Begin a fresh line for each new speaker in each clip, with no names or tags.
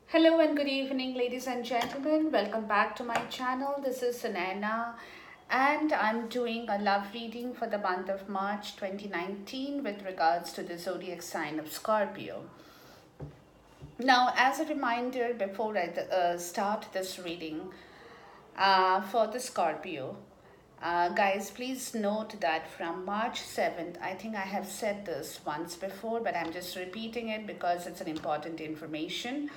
Hello and good evening, ladies and gentlemen. Welcome back to my channel. This is Sunaina, and I'm doing a love reading for the month of March 2019 with regards to the zodiac sign of Scorpio. Now, as a reminder, before I start this reading for the Scorpio, guys, please note that from March 7th, I think I have said this once before, but I'm just repeating it because it's an important information.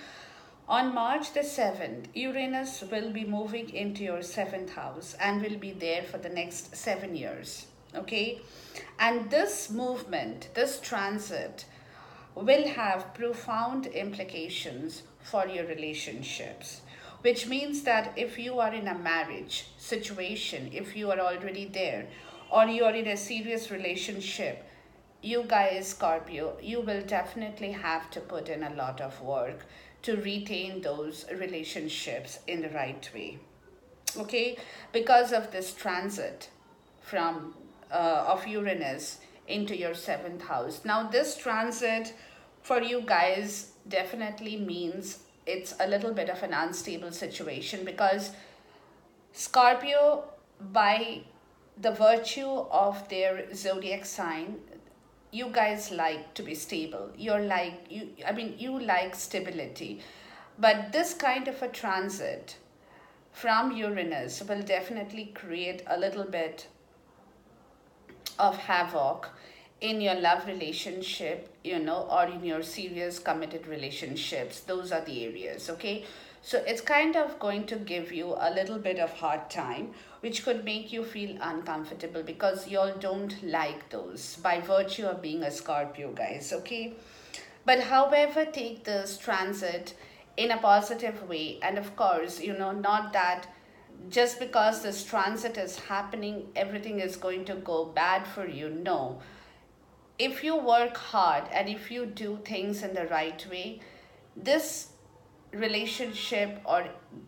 On March the 7th, Uranus will be moving into your 7th house and will be there for the next 7 years. Okay? And this movement, this transit, will have profound implications for your relationships. Which means that if you are in a marriage situation, if you are already there, or you are in a serious relationship, you guys, Scorpio, you will definitely have to put in a lot of work to retain those relationships in the right way. Okay, because of this transit from of Uranus into your 7th house. Now, this transit for you guys definitely means it's a little bit of an unstable situation because Scorpio, by the virtue of their zodiac sign, you guys like to be stable. You like stability. But this kind of a transit from Uranus will definitely create a little bit of havoc in your love relationship, or in your serious committed relationships. Those are the areas, okay? So it's kind of going to give you a little bit of hard time, which could make you feel uncomfortable because y'all don't like those by virtue of being a Scorpio, guys, okay? But however, take this transit in a positive way. And of course, not that just because this transit is happening, everything is going to go bad for you. No. If you work hard and if you do things in the right way, this relationship or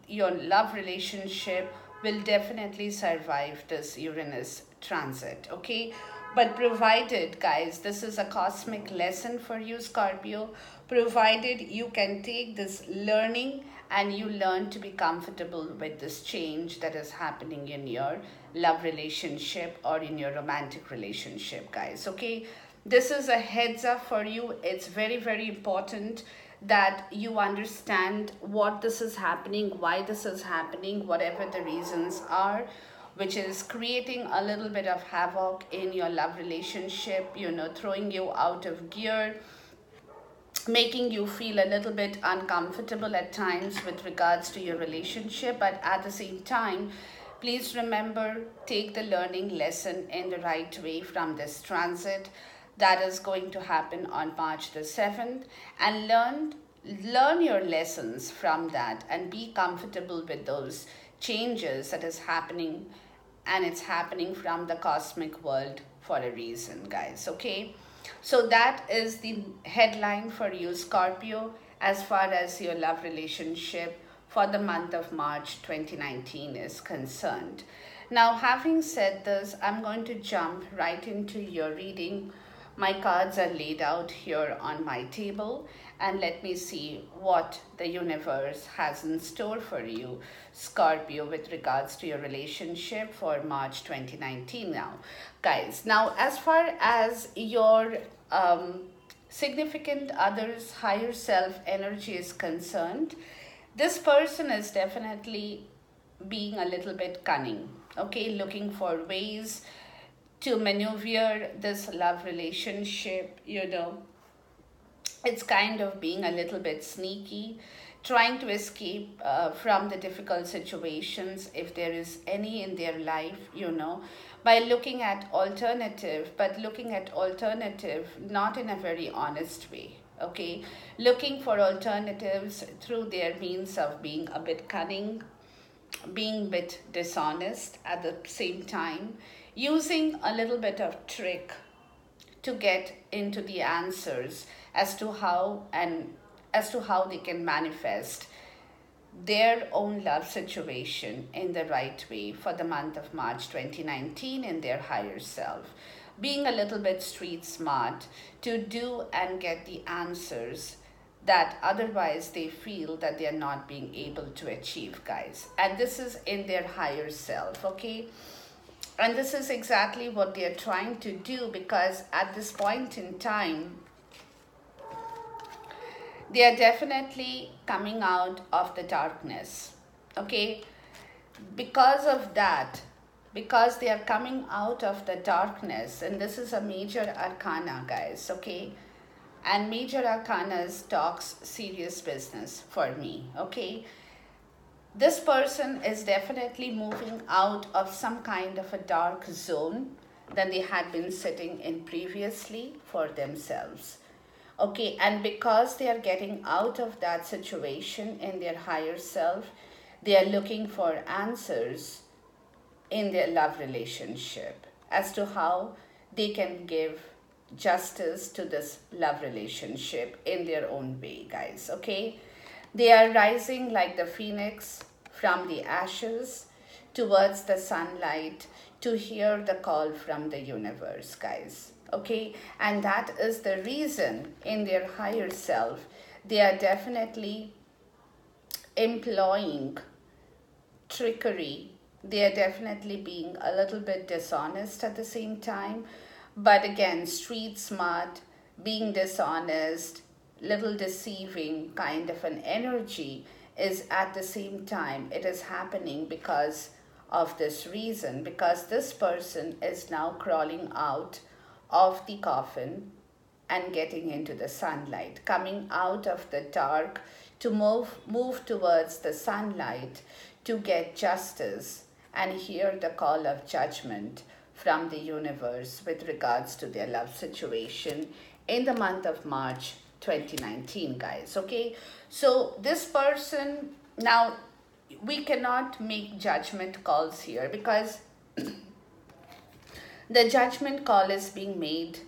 your love relationship will definitely survive this Uranus transit, okay? But provided, guys, this is a cosmic lesson for you, Scorpio, provided you can take this learning and you learn to be comfortable with this change that is happening in your love relationship or in your romantic relationship, guys, okay? This is a heads up for you. It's very, very important that you understand what this is happening, why this is happening, whatever the reasons are, which is creating a little bit of havoc in your love relationship, throwing you out of gear, making you feel a little bit uncomfortable at times with regards to your relationship. But at the same time, please remember, take the learning lesson in the right way from this transit that is going to happen on March the 7th, and learn your lessons from that and be comfortable with those changes that is happening, and it's happening from the cosmic world for a reason, guys, okay? So that is the headline for you, Scorpio, as far as your love relationship for the month of March 2019 is concerned. Now, having said this, I'm going to jump right into your reading. My cards are laid out here on my table, and let me see what the universe has in store for you, Scorpio, with regards to your relationship for March 2019 now. Guys, now as far as your significant other's higher self energy is concerned, this person is definitely being a little bit cunning, okay, looking for ways to maneuver this love relationship. It's kind of being a little bit sneaky, trying to escape from the difficult situations, if there is any in their life, by looking at alternative, but looking at alternative not in a very honest way, okay? Looking for alternatives through their means of being a bit cunning, being a bit dishonest at the same time, using a little bit of trick to get into the answers as to how they can manifest their own love situation in the right way for the month of March 2019 in their higher self. Being a little bit street smart to do and get the answers that otherwise they feel that they are not being able to achieve, guys. And this is in their higher self, okay? And this is exactly what they are trying to do, because at this point in time, they are definitely coming out of the darkness, okay? Because of that, because they are coming out of the darkness, and this is a major arcana, guys, okay? And major arcanas talks serious business for me, okay? This person is definitely moving out of some kind of a dark zone than they had been sitting in previously for themselves. Okay, and because they are getting out of that situation in their higher self, they are looking for answers in their love relationship as to how they can give justice to this love relationship in their own way, guys, okay? They are rising like the phoenix from the ashes towards the sunlight to hear the call from the universe, guys, okay? And that is the reason in their higher self, they are definitely employing trickery. They are definitely being a little bit dishonest at the same time. But again, street smart, being dishonest, little deceiving kind of an energy is at the same time, it is happening because of this reason, because this person is now crawling out of the coffin and getting into the sunlight, coming out of the dark to move towards the sunlight to get justice and hear the call of judgment from the universe with regards to their love situation in the month of March 2019, guys, okay? So this person, now we cannot make judgment calls here because the judgment call is being made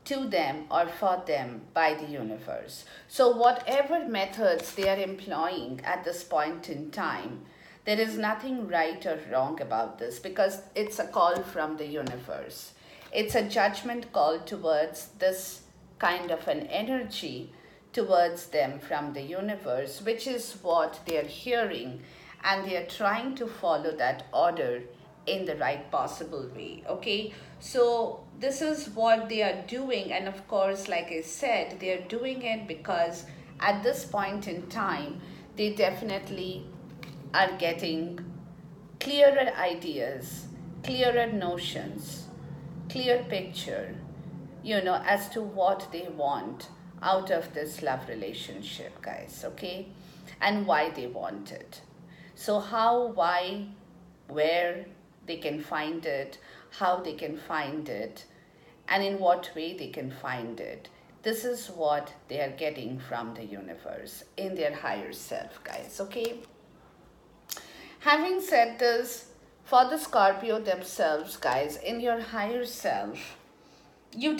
to them or for them by the universe. So whatever methods they are employing at this point in time, there is nothing right or wrong about this because it's a call from the universe. It's a judgment call towards this kind of an energy towards them from the universe, which is what they are hearing, and they are trying to follow that order in the right possible way, okay? So this is what they are doing, and of course, like I said, they are doing it because at this point in time, they definitely are getting clearer ideas, clearer notions, clear picture, as to what they want out of this love relationship, guys, okay? And why they want it. So how, why, where they can find it, how they can find it, and in what way they can find it. This is what they are getting from the universe in their higher self, guys, okay? Having said this, for the Scorpio themselves, guys, in your higher self, you're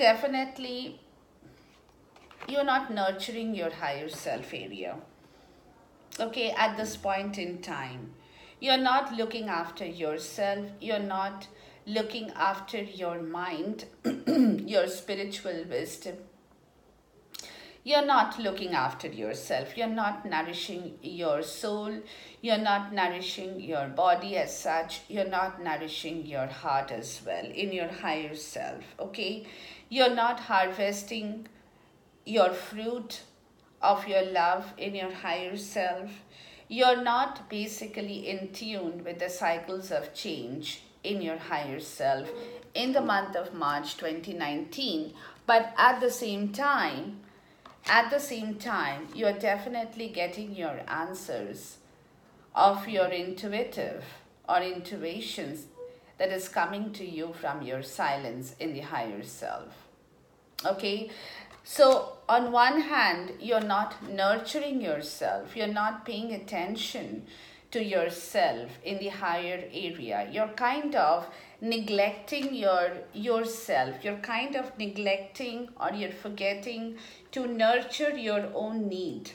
not nurturing your higher self area, okay, at this point in time. You're not looking after yourself. You're not looking after your mind, your spiritual wisdom. You're not looking after yourself. You're not nourishing your soul. You're not nourishing your body as such. You're not nourishing your heart as well in your higher self, okay? You're not harvesting your fruit of your love in your higher self. You're not basically in tune with the cycles of change in your higher self in the month of March 2019. But at the same time, you're definitely getting your answers of your intuitive or intuitions that is coming to you from your silence in the higher self. Okay? So on one hand, you're not nurturing yourself. You're not paying attention to yourself in the higher area. You're kind of neglecting yourself. You're kind of neglecting or you're forgetting to nurture your own need,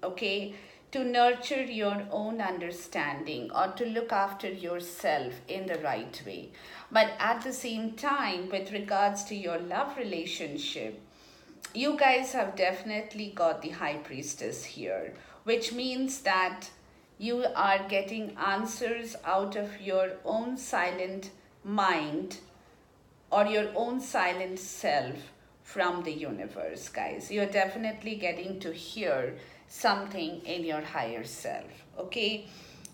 okay? To nurture your own understanding or to look after yourself in the right way. But at the same time, with regards to your love relationship, you guys have definitely got the High Priestess here, which means that you are getting answers out of your own silent mind or your own silent self from the universe, guys. You're definitely getting to hear something in your higher self, okay?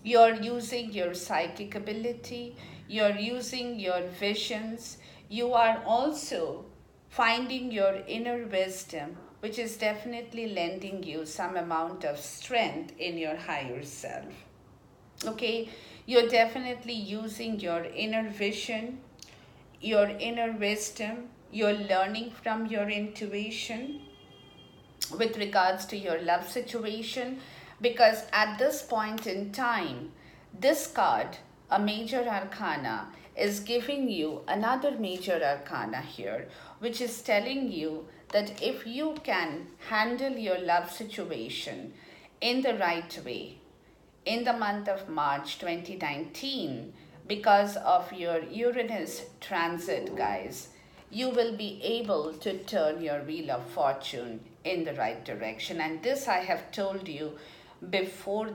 You're using your psychic ability, you're using your visions, you are also finding your inner wisdom, which is definitely lending you some amount of strength in your higher self. Okay, you're definitely using your inner vision, your inner wisdom, you're learning from your intuition with regards to your love situation, because at this point in time, this card, a major arcana, is giving you another major arcana here, which is telling you that if you can handle your love situation in the right way in the month of March 2019, because of your Uranus transit, guys, you will be able to turn your wheel of fortune in the right direction. And this I have told you before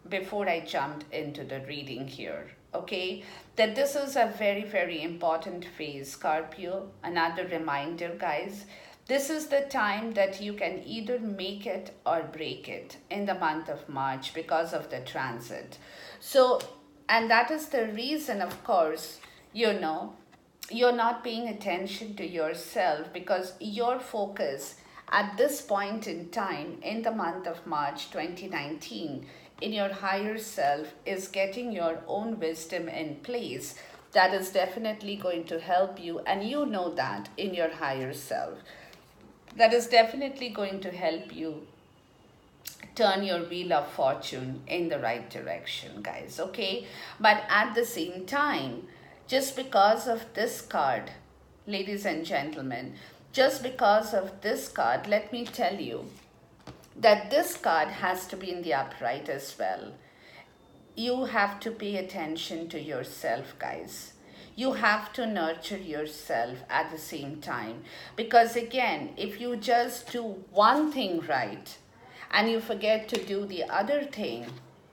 before I jumped into the reading here, okay, that this is a very, very important phase, Scorpio. Another reminder, guys, this is the time that you can either make it or break it in the month of March because of the transit. So, and that is the reason, of course, you're not paying attention to yourself, because your focus at this point in time in the month of March 2019 in your higher self is getting your own wisdom in place. That is definitely going to help you, and you know that in your higher self. That is definitely going to help you turn your wheel of fortune in the right direction, guys, okay? But at the same time, just because of this card, ladies and gentlemen, just because of this card, let me tell you that this card has to be in the upright as well. You have to pay attention to yourself, guys. You have to nurture yourself at the same time, because again, if you just do one thing right and you forget to do the other thing,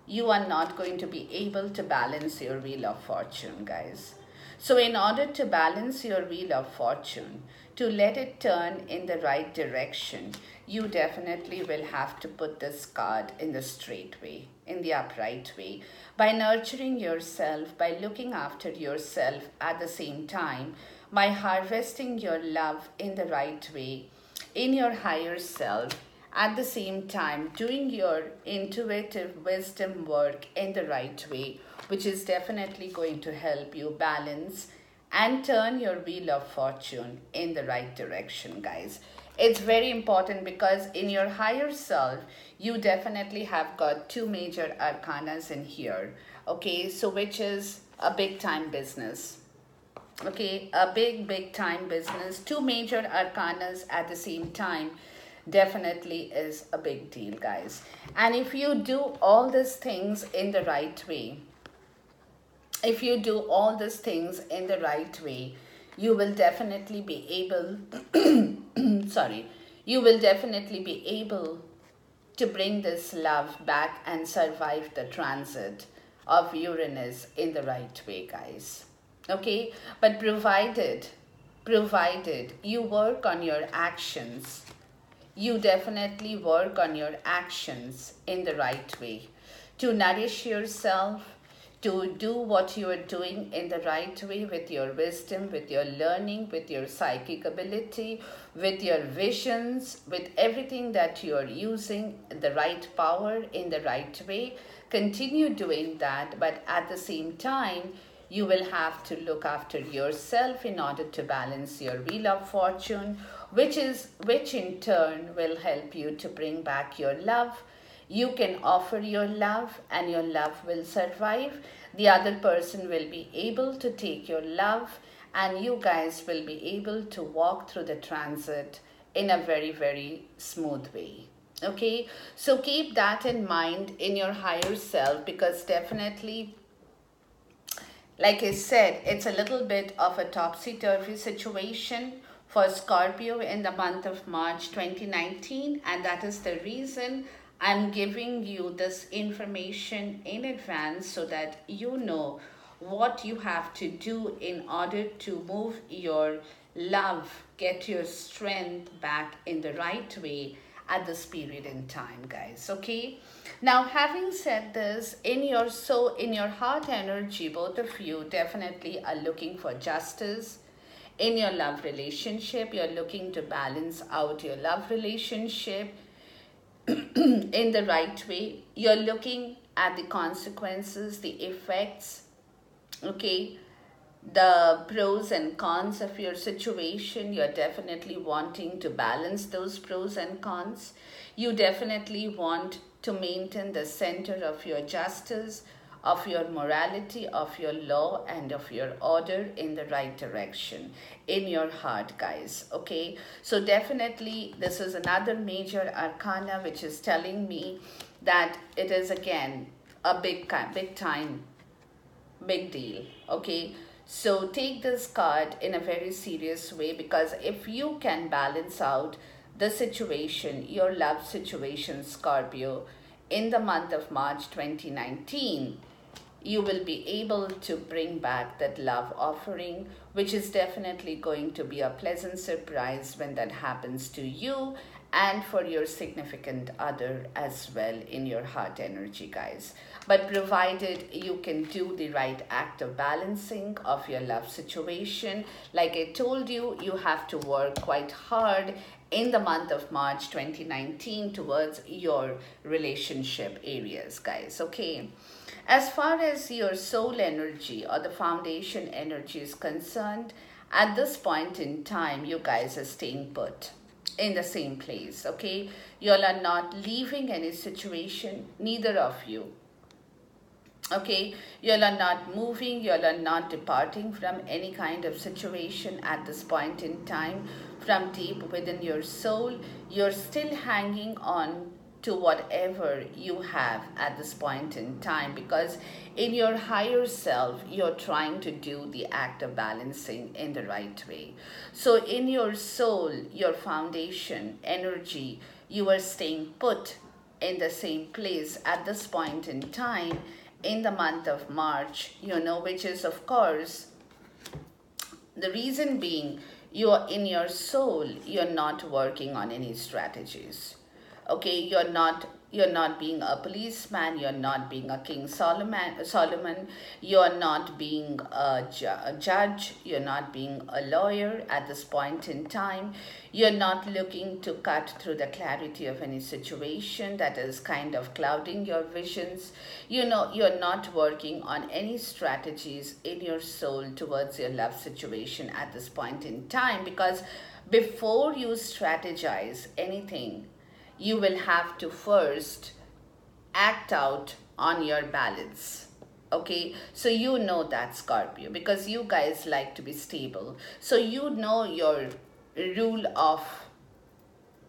you are not going to be able to balance your wheel of fortune, guys. So in order to balance your wheel of fortune, to let it turn in the right direction, you definitely will have to put this card in the straight way, in the upright way, by nurturing yourself, by looking after yourself at the same time, by harvesting your love in the right way, in your higher self, at the same time doing your intuitive wisdom work in the right way, which is definitely going to help you balance and turn your wheel of fortune in the right direction, guys. It's very important, because in your higher self, you definitely have got two major arcanas in here, okay? So which is a big time business, okay? A big time business. Two major arcanas at the same time definitely is a big deal, guys. And if you do all these things in the right way, if you do all these things in the right way, you will definitely be able sorry, you will definitely be able to bring this love back and survive the transit of Uranus in the right way, guys, okay? But provided you work on your actions, you definitely work on your actions in the right way, to nourish yourself, to do what you are doing in the right way, with your wisdom, with your learning, with your psychic ability, with your visions, with everything that you are using, the right power in the right way. Continue doing that, but at the same time, you will have to look after yourself in order to balance your wheel of fortune, which in turn will help you to bring back your love. You can offer your love and your love will survive. The other person will be able to take your love, and you guys will be able to walk through the transit in a very, very smooth way. Okay, so keep that in mind in your higher self, because definitely, like I said, it's a little bit of a topsy-turvy situation for Scorpio in the month of March 2019, and that is the reason I'm giving you this information in advance so that you know what you have to do in order to move your love, get your strength back in the right way at this period in time, guys. Okay, now having said this, in your soul, in your heart energy, both of you definitely are looking for justice in your love relationship. You're looking to balance out your love relationship in the right way. You're looking at the consequences, the effects, okay, the pros and cons of your situation. You're definitely wanting to balance those pros and cons. You definitely want to maintain the center of your justice, of your morality, of your law, and of your order in the right direction in your heart, guys. Okay, so definitely this is another major arcana which is telling me that it is again a big time, big deal. Okay, so take this card in a very serious way, because if you can balance out the situation, your love situation, Scorpio, in the month of March 2019, you will be able to bring back that love offering, which is definitely going to be a pleasant surprise when that happens to you and for your significant other as well in your heart energy, guys. But provided you can do the right act of balancing of your love situation, like I told you, you have to work quite hard in the month of March 2019 towards your relationship areas, guys. Okay, as far as your soul energy or the foundation energy is concerned, at this point in time, you guys are staying put in the same place. Okay, you all are not leaving any situation, neither of you. Okay, you all are not moving, you all are not departing from any kind of situation at this point in time. From deep within your soul, you're still hanging on to whatever you have at this point in time, because in your higher self, you're trying to do the act of balancing in the right way. So in your soul, your foundation energy, you are staying put in the same place at this point in time in the month of March, which is, of course, the reason being, you're in your soul, you're not working on any strategies. Okay, you're not being a policeman, you're not being a King Solomon, you're not being a judge, you're not being a lawyer at this point in time. You're not looking to cut through the clarity of any situation that is kind of clouding your visions. You're not working on any strategies in your soul towards your love situation at this point in time, because before you strategize anything, you will have to first act out on your balance. Okay, so you know that, Scorpio, because you guys like to be stable. So you know your rule of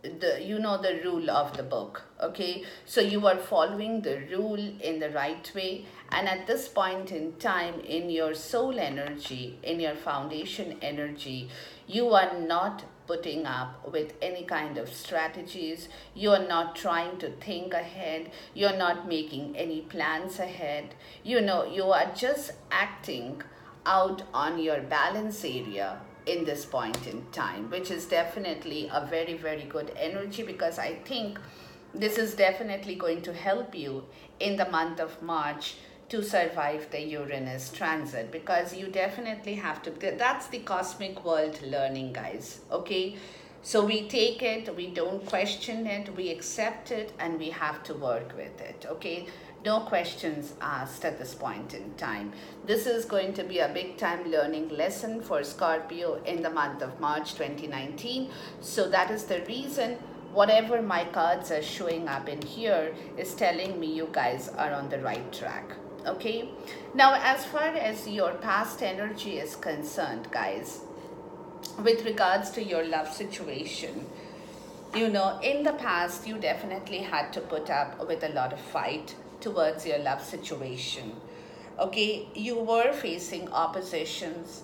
the rule of the book. Okay, so you are following the rule in the right way, and at this point in time in your soul energy, in your foundation energy, you are not putting up with any kind of strategies. You are not trying to think ahead, you're not making any plans ahead. You are just acting out on your balance area in this point in time, which is definitely a very, very good energy, because I think this is definitely going to help you in the month of March to survive the Uranus transit, because you definitely have to, that's the cosmic world learning, guys. Okay, so we take it, we don't question it, we accept it, and we have to work with it. Okay, no questions asked at this point in time. This is going to be a big time learning lesson for Scorpio in the month of March 2019. So that is the reason whatever my cards are showing up in here is telling me you guys are on the right track. Okay, now as far as your past energy is concerned, guys, with regards to your love situation, in the past you definitely had to put up with a lot of fight towards your love situation. Okay, you were facing oppositions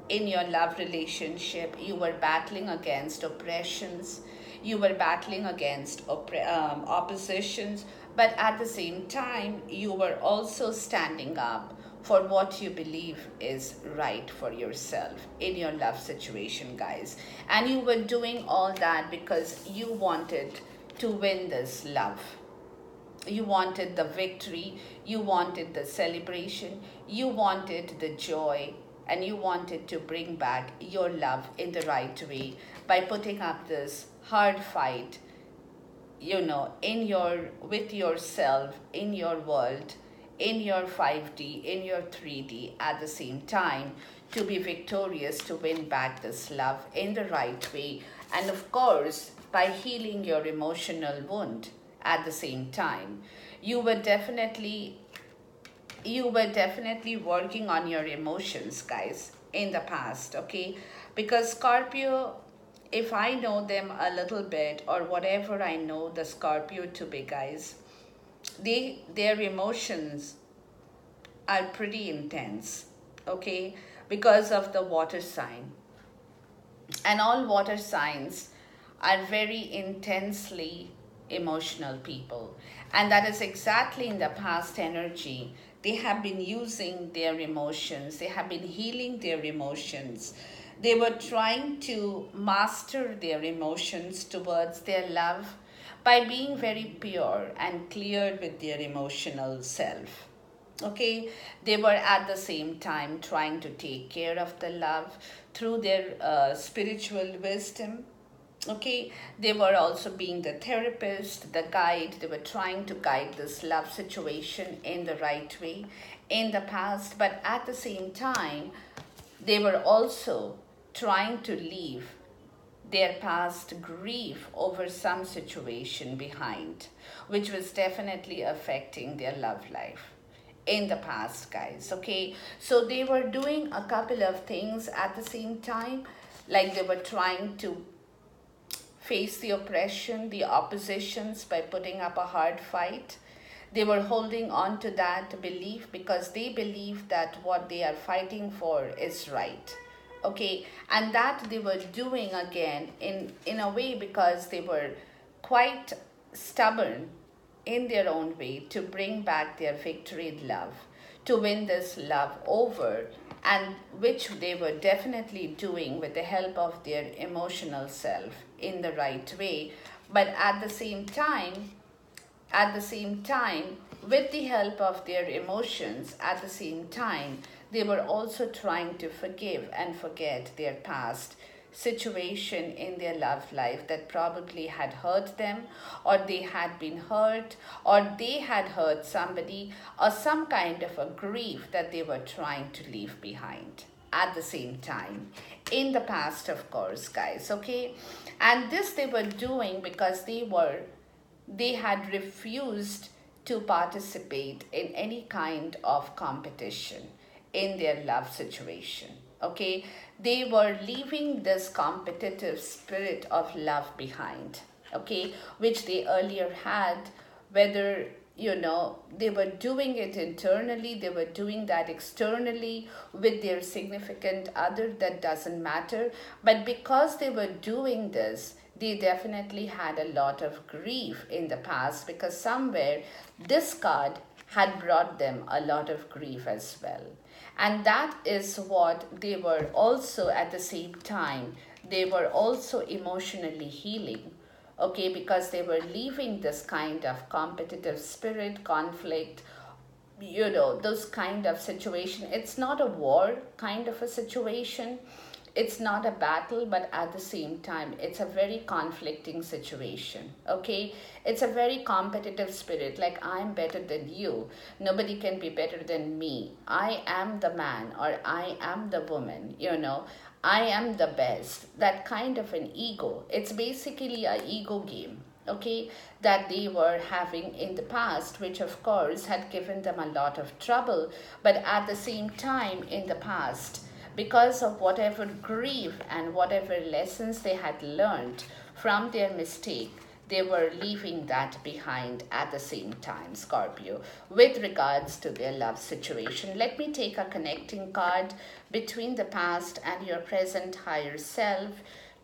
in your love relationship, you were battling against oppressions, you were battling against oppositions, but at the same time, you were also standing up for what you believe is right for yourself in your love situation, guys. And you were doing all that because you wanted to win this love. You wanted the victory, you wanted the celebration, you wanted the joy, and you wanted to bring back your love in the right way by putting up this hard fight, in your with yourself, in your world, in your 5D, in your 3D at the same time, to be victorious, to win back this love in the right way, and of course by healing your emotional wound at the same time. You were definitely working on your emotions, guys, in the past, okay? Because Scorpio, if I know them a little bit, or whatever I know the Scorpio to be, guys, their emotions are pretty intense, okay? Because of the water sign. And all water signs are very intensely emotional people. And that is exactly in the past energy. They have been using their emotions, they have been healing their emotions. They were trying to master their emotions towards their love by being very pure and clear with their emotional self. Okay, they were at the same time trying to take care of the love through their spiritual wisdom. Okay, they were also being the therapist, the guide. They were trying to guide this love situation in the right way in the past, but at the same time, they were also trying to leave their past grief over some situation behind, which was definitely affecting their love life in the past, guys. Okay, so they were doing a couple of things at the same time, like they were trying to face the oppression, the oppositions by putting up a hard fight. They were holding on to that belief because they believe that what they are fighting for is right. Okay, and that they were doing again in a way because they were quite stubborn in their own way to bring back their victory love, to win this love over, and which they were definitely doing with the help of their emotional self in the right way. But at the same time, with the help of their emotions, at the same time, they were also trying to forgive and forget their past situation in their love life that probably had hurt them, or they had been hurt, or they had hurt somebody, or some kind of a grief that they were trying to leave behind at the same time in the past, of course, guys. Okay, and this they were doing because they had refused to participate in any kind of competition in their love situation. Okay, they were leaving this competitive spirit of love behind, okay, which they earlier had, whether they were doing it internally, they were doing that externally with their significant other, that doesn't matter. But because they were doing this, they definitely had a lot of grief in the past, because somewhere this card had brought them a lot of grief as well. And that is what they were also, at the same time, they were also emotionally healing. Okay, because they were leaving this kind of competitive spirit, conflict, those kind of situation. It's not a war kind of a situation, it's not a battle, but at the same time it's a very conflicting situation. Okay, it's a very competitive spirit, like I'm better than you, nobody can be better than me, I am the man, or I am the woman, I am the best. That kind of an ego. It's basically a ego game, okay, that they were having in the past, which of course had given them a lot of trouble. But at the same time, in the past, because of whatever grief and whatever lessons they had learned from their mistake, they were leaving that behind at the same time, Scorpio, with regards to their love situation. Let me take a connecting card between the past and your present higher self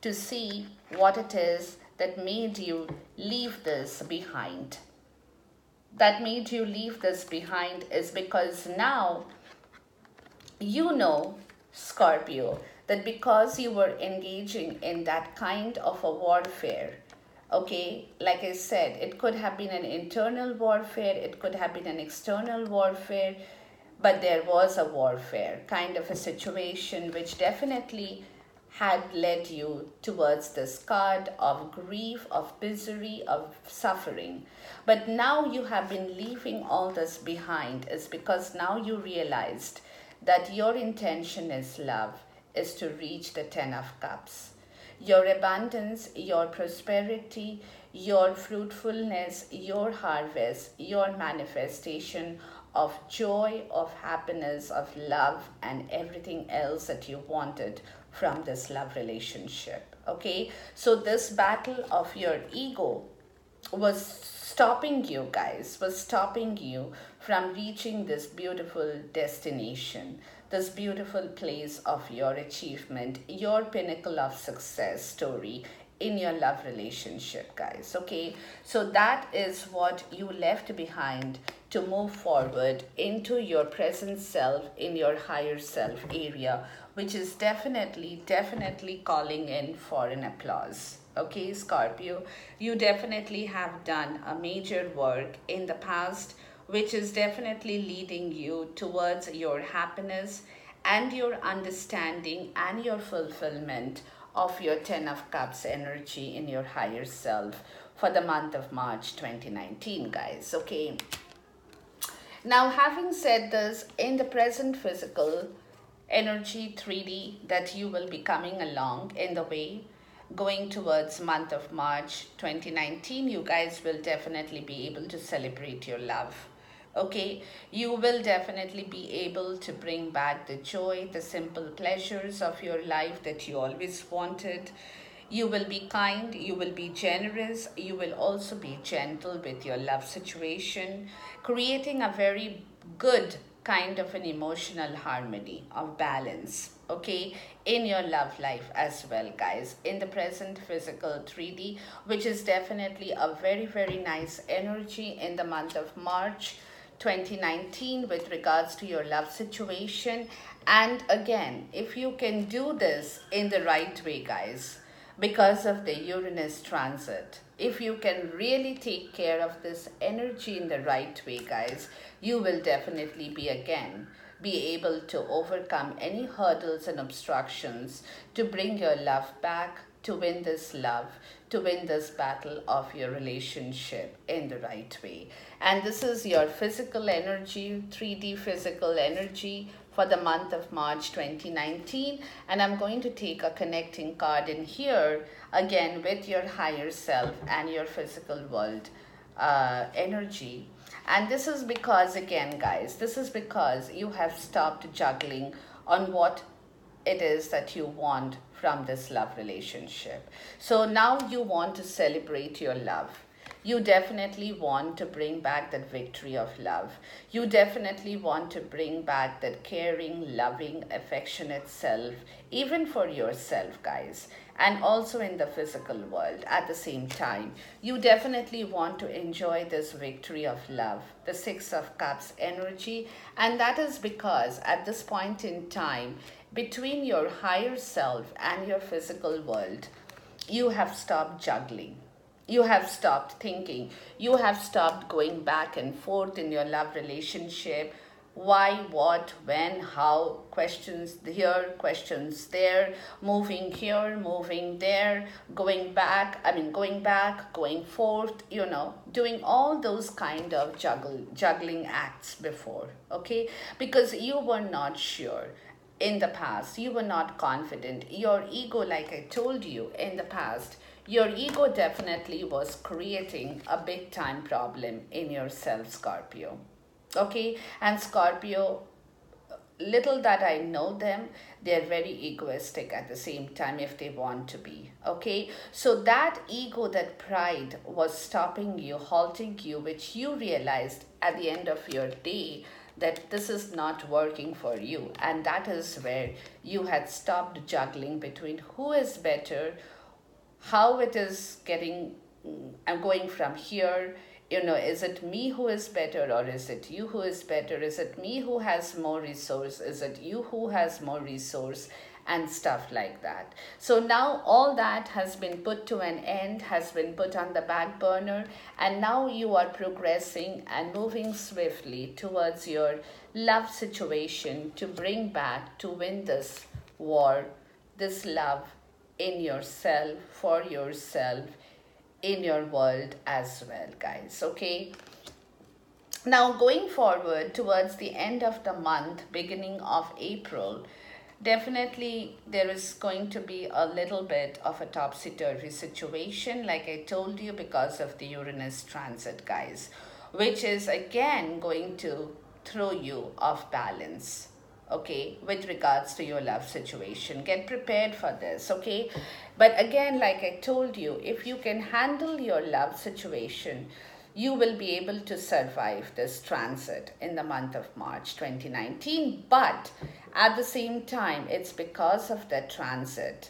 to see what it is that made you leave this behind. That made you leave this behind is because now you know, Scorpio, that because you were engaging in that kind of a warfare, okay, like I said, it could have been an internal warfare, it could have been an external warfare, but there was a warfare kind of a situation which definitely had led you towards this card of grief, of misery, of suffering. But now you have been leaving all this behind is because now you realized that your intention is love, is to reach the Ten of Cups. Your abundance, your prosperity, your fruitfulness, your harvest, your manifestation of joy, of happiness, of love, and everything else that you wanted from this love relationship. Okay, so this battle of your ego was stopping you guys, was stopping you from reaching this beautiful destination, this beautiful place of your achievement, your pinnacle of success story in your love relationship, guys. Okay, so that is what you left behind to move forward into your present self, in your higher self area, which is definitely calling in for an applause. Okay, Scorpio, you definitely have done a major work in the past, which is definitely leading you towards your happiness and your understanding and your fulfillment of your Ten of Cups energy in your higher self for the month of March 2019, guys. Okay, now having said this, in the present physical energy 3D that you will be coming along in the way going towards month of March 2019, you guys will definitely be able to celebrate your love. Okay, you will definitely be able to bring back the joy, the simple pleasures of your life that you always wanted. You will be kind, you will be generous, you will also be gentle with your love situation, creating a very good kind of an emotional harmony of balance, okay, in your love life as well, guys, in the present physical 3D, which is definitely a very nice energy in the month of March 2019 with regards to your love situation. And again, if you can do this in the right way, guys, because of the Uranus transit, if you can really take care of this energy in the right way, guys, you will definitely be able to overcome any hurdles and obstructions to bring your love back, to win this love, to win this battle of your relationship in the right way. And this is your physical energy, 3D physical energy for the month of March 2019. And I'm going to take a connecting card in here again with your higher self and your physical world energy. And this is because, again, guys, this is because you have stopped juggling on what it is that you want from this love relationship. So now you want to celebrate your love. You definitely want to bring back that victory of love. You definitely want to bring back that caring, loving, affectionate self, even for yourself, guys, and also in the physical world at the same time. You definitely want to enjoy this victory of love, the Six of Cups energy, and that is because at this point in time, between your higher self and your physical world, you have stopped juggling. You have stopped thinking. You have stopped going back and forth in your love relationship. Why, what, when, how, questions here, questions there, moving here, moving there, going back, going forth, doing all those kind of juggling acts before, okay? Because you were not sure. In the past, you were not confident. Your ego, like I told you in the past, your ego definitely was creating a big time problem in yourself, Scorpio. Okay, and Scorpio, little that I know them, they're very egoistic at the same time if they want to be. Okay, so that ego, that pride was stopping you, halting you, which you realized at the end of your day that this is not working for you. And that is where you had stopped juggling between who is better, how it is getting, I'm going from here, is it me who is better, or is it you who is better? Is it me who has more resource? Is it you who has more resource? And stuff like that. So now all that has been put to an end, has been put on the back burner, and now you are progressing and moving swiftly towards your love situation to bring back, to win this war, this love in yourself, for yourself, in your world as well, guys. Okay, now going forward towards the end of the month, beginning of April, definitely there is going to be a little bit of a topsy-turvy situation, like I told you, because of the Uranus transit, guys, which is again going to throw you off balance. Okay, with regards to your love situation, get prepared for this. Okay, but again, like I told you, if you can handle your love situation, you will be able to survive this transit in the month of March 2019. But at the same time, it's because of the transit,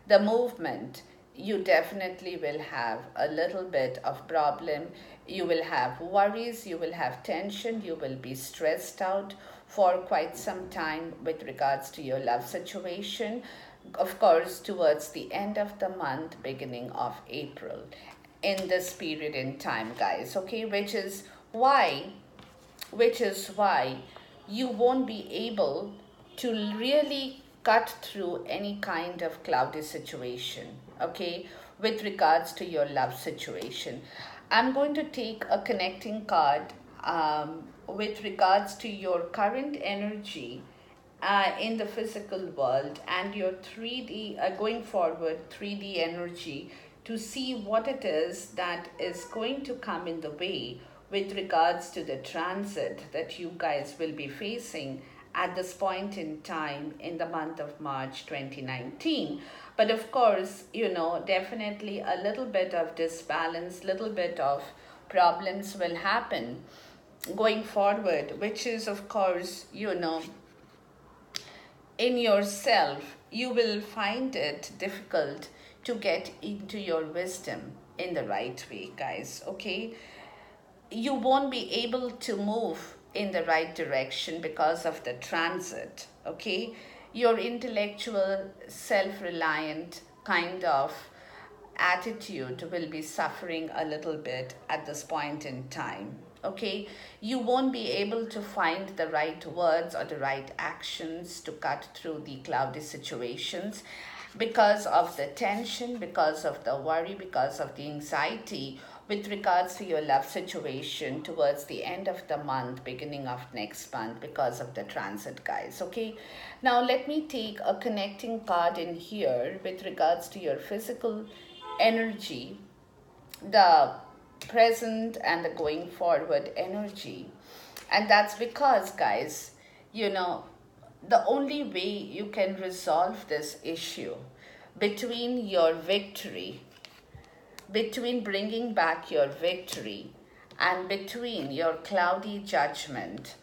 the movement, you definitely will have a little bit of problem. You will have worries, you will have tension, you will be stressed out for quite some time with regards to your love situation. Of course, towards the end of the month, beginning of April, in this period in time, guys. Okay, which is why you won't be able to really cut through any kind of cloudy situation, okay, with regards to your love situation. I'm going to take a connecting card with regards to your current energy in the physical world and your 3D, going forward 3D energy, to see what it is that is going to come in the way with regards to the transit that you guys will be facing at this point in time in the month of March 2019. But of course, definitely a little bit of disbalance, little bit of problems will happen going forward, which is, of course, in yourself, you will find it difficult to get into your wisdom in the right way, guys. Okay, you won't be able to move in the right direction because of the transit. Okay, your intellectual, self-reliant kind of attitude will be suffering a little bit at this point in time. Okay, you won't be able to find the right words or the right actions to cut through the cloudy situations because of the tension, because of the worry, because of the anxiety with regards to your love situation towards the end of the month, beginning of next month, because of the transit, guys. Okay, now let me take a connecting card in here with regards to your physical energy, the present and the going forward energy. And that's because, guys, the only way you can resolve this issue between your victory, between bringing back your victory, and between your cloudy judgment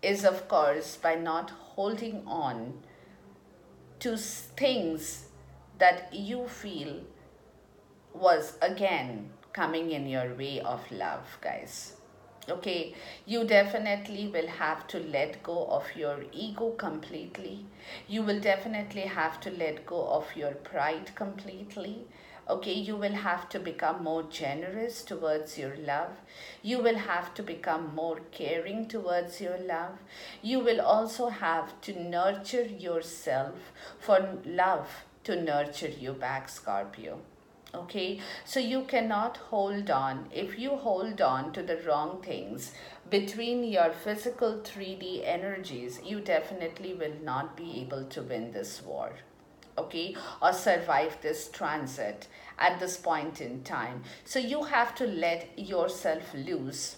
is, of course, by not holding on to things that you feel was again coming in your way of love, guys. Okay, you definitely will have to let go of your ego completely. You will definitely have to let go of your pride completely. Okay, you will have to become more generous towards your love. You will have to become more caring towards your love. You will also have to nurture yourself for love to nurture you back, Scorpio. Okay, so you cannot hold on. If you hold on to the wrong things between your physical 3D energies, you definitely will not be able to win this war, okay, or survive this transit at this point in time. So you have to let yourself loose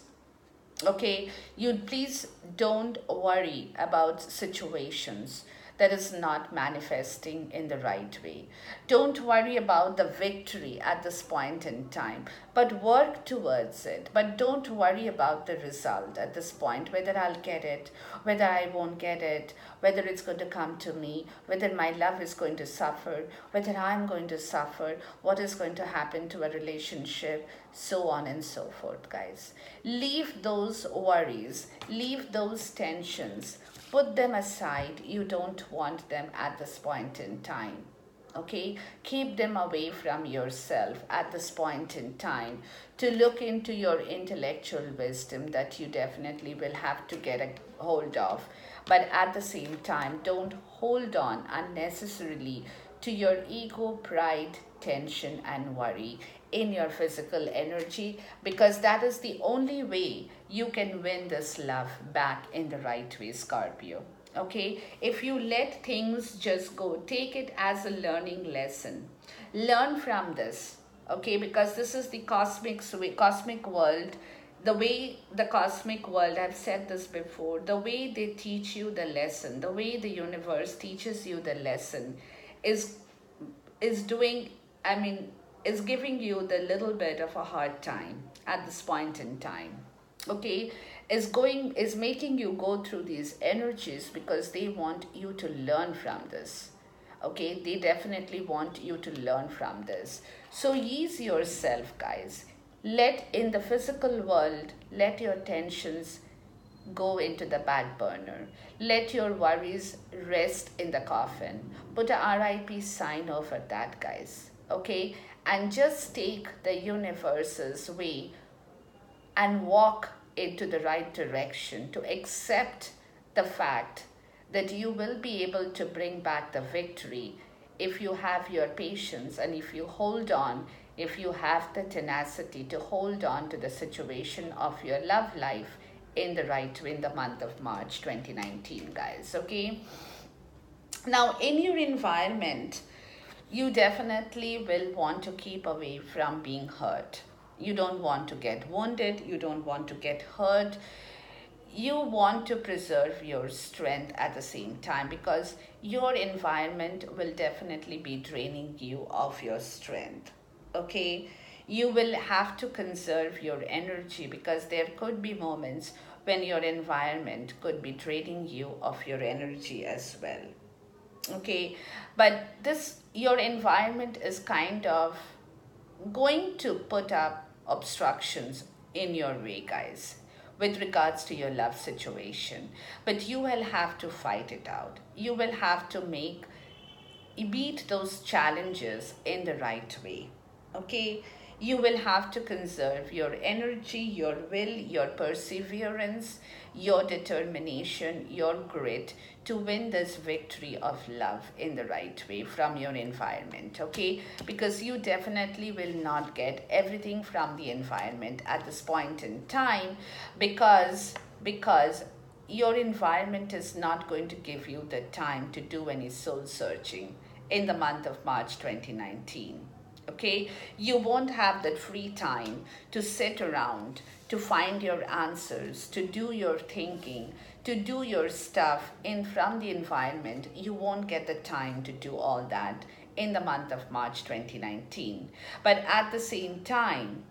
Okay, you please don't worry about situations that is not manifesting in the right way. Don't worry about the victory at this point in time, but work towards it. But don't worry about the result at this point, whether I'll get it, whether I won't get it, whether it's going to come to me, whether my love is going to suffer, whether I'm going to suffer, what is going to happen to a relationship, so on and so forth, guys. Leave those worries, leave those tensions, put them aside. You don't want them at this point in time. Okay, keep them away from yourself at this point in time to look into your intellectual wisdom that you definitely will have to get a hold of. But at the same time, don't hold on unnecessarily to your ego, pride, tension, and worry in your physical energy, because that is the only way you can win this love back in the right way, Scorpio. Okay, if you let things just go, take it as a learning lesson. Learn from this, okay, because this is the cosmic world. The way the cosmic world, I've said this before, the way they teach you the lesson, the way the universe teaches you the lesson is is doing, I mean, is giving you the little bit of a hard time at this point in time. Okay, is making you go through these energies because they want you to learn from this. Okay, they definitely want you to learn from this. So ease yourself, guys. Let in the physical world, let your tensions go into the back burner. Let your worries rest in the coffin. Put a RIP sign over that, guys. Okay? And just take the universe's way and walk into the right direction to accept the fact that you will be able to bring back the victory if you have your patience and if you hold on, if you have the tenacity to hold on to the situation of your love life in the right way in the month of March 2019, guys. Okay, now in your environment, you definitely will want to keep away from being hurt. You don't want to get wounded, you don't want to get hurt. You want to preserve your strength at the same time, because your environment will definitely be draining you of your strength. Okay, you will have to conserve your energy, because there could be moments when your environment could be draining you of your energy as well. Okay, but this, your environment is kind of going to put up obstructions in your way, guys, with regards to your love situation. But you will have to fight it out. You will have to beat those challenges in the right way. Okay, you will have to conserve your energy, your will, your perseverance, your determination, your grit to win this victory of love in the right way from your environment. Okay, because you definitely will not get everything from the environment at this point in time, because your environment is not going to give you the time to do any soul searching in the month of March 2019. Okay, you won't have that free time to sit around, to find your answers, to do your thinking, to do your stuff in from the environment. You won't get the time to do all that in the month of March 2019. But at the same time,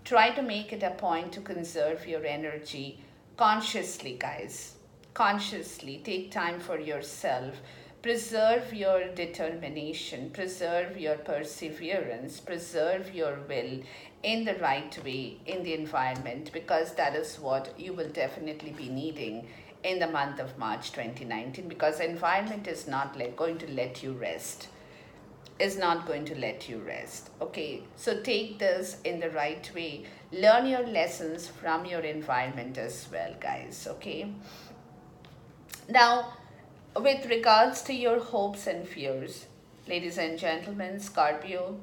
try to make it a point to conserve your energy consciously, guys. Consciously take time for yourself. Preserve your determination, preserve your perseverance, preserve your will in the right way in the environment, because that is what you will definitely be needing in the month of March 2019, because environment is not going to let you rest, is not going to let you rest. Okay, so take this in the right way. Learn your lessons from your environment as well, guys. Okay, now with regards to your hopes and fears, ladies and gentlemen, Scorpio,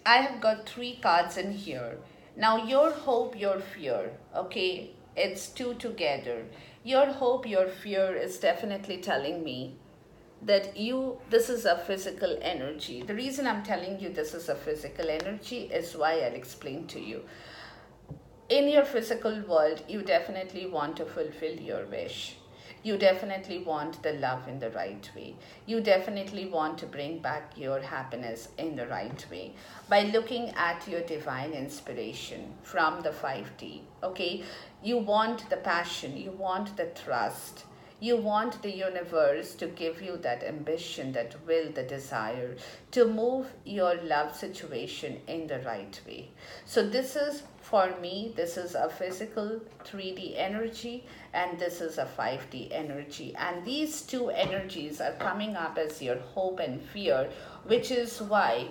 I have got 3 cards in here. Now, your hope, your fear, okay, it's 2 together. Your hope, your fear is definitely telling me that this is a physical energy. The reason I'm telling you this is a physical energy is why I'll explain to you. in your physical world, you definitely want to fulfill your wish. You definitely want the love in the right way. You definitely want to bring back your happiness in the right way by looking at your divine inspiration from the 5D. Okay, you want the passion, you want the trust, you want the universe to give you that ambition, that will, the desire to move your love situation in the right way. So, this is for me, this is a physical 3D energy and this is a 5D energy. And these two energies are coming up as your hope and fear, which is why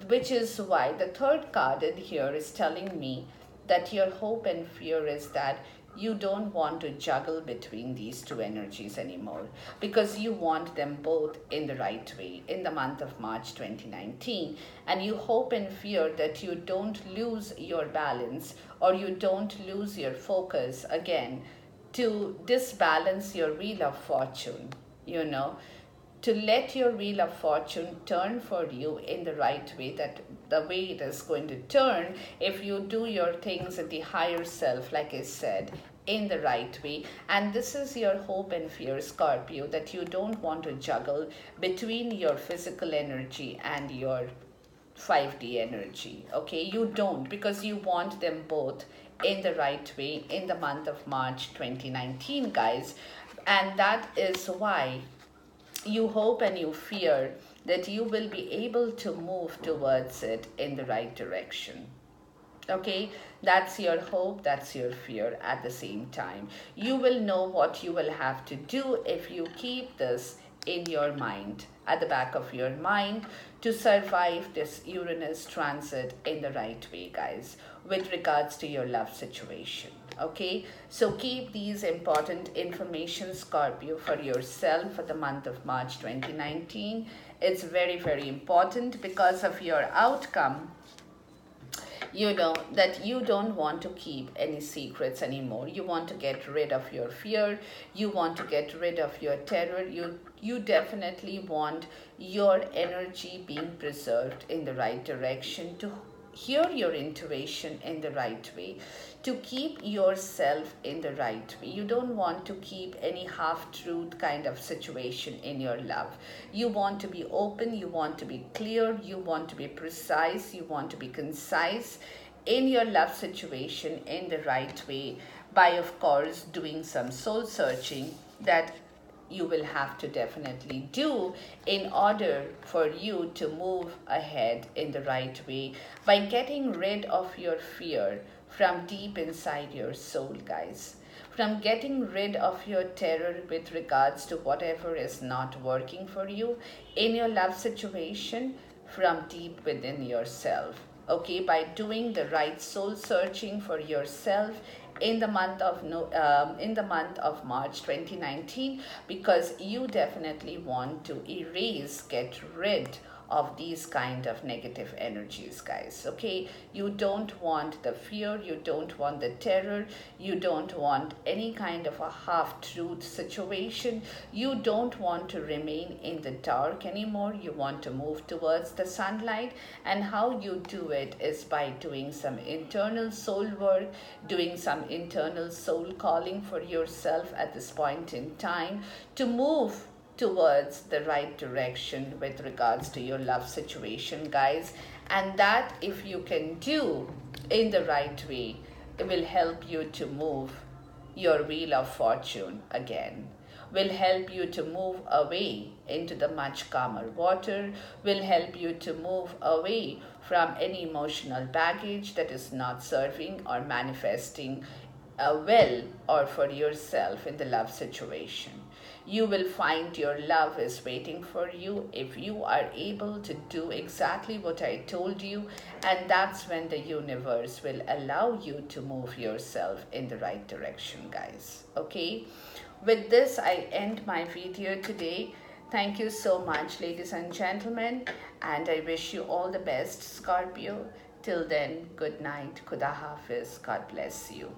the third card in here is telling me that your hope and fear is that you don't want to juggle between these two energies anymore, because you want them both in the right way in the month of March 2019. And you hope and fear that you don't lose your balance, or you don't lose your focus again to disbalance your wheel of fortune, you know, to let your wheel of fortune turn for you in the right way, that the way it is going to turn if you do your things in the higher self, like I said, in the right way. And this is your hope and fear, Scorpio, that you don't want to juggle between your physical energy and your 5D energy. Okay, you don't, because you want them both in the right way in the month of March 2019, guys. And that is why you hope and you fear that you will be able to move towards it in the right direction. Okay, that's your hope, that's your fear at the same time. You will know what you will have to do if you keep this in your mind, at the back of your mind, to survive this Uranus transit in the right way, guys, with regards to your love situation. Okay, so keep these important information, Scorpio, for yourself for the month of March 2019. It's very, very important because of your outcome. You know that you don't want to keep any secrets anymore. You want to get rid of your fear. You want to get rid of your terror. You definitely want your energy being preserved in the right direction, to hear your intuition in the right way, to keep yourself in the right way. You don't want to keep any half-truth kind of situation in your love. You want to be open, you want to be clear, you want to be precise, you want to be concise in your love situation in the right way, by, of course, doing some soul searching that you will have to definitely do in order for you to move ahead in the right way, by getting rid of your fear from deep inside your soul, guys, from getting rid of your terror with regards to whatever is not working for you in your love situation from deep within yourself. Okay, by doing the right soul searching for yourself in the month of March 2019, because you definitely want to erase, get rid of these kind of negative energies, guys. Okay, you don't want the fear, you don't want the terror, you don't want any kind of a half-truth situation. You don't want to remain in the dark anymore. You want to move towards the sunlight. And how you do it is by doing some internal soul work, doing some internal soul calling for yourself at this point in time, to move towards the right direction with regards to your love situation, guys. And that, if you can do in the right way, it will help you to move your wheel of fortune again, will help you to move away into the much calmer water, will help you to move away from any emotional baggage that is not serving or manifesting well or for yourself in the love situation. You will find your love is waiting for you if you are able to do exactly what I told you, and that's when the universe will allow you to move yourself in the right direction, guys. Okay, with this I end my video today. Thank you so much, ladies and gentlemen, and I wish you all the best, Scorpio. Till then, good night, Khuda Hafiz, God bless you.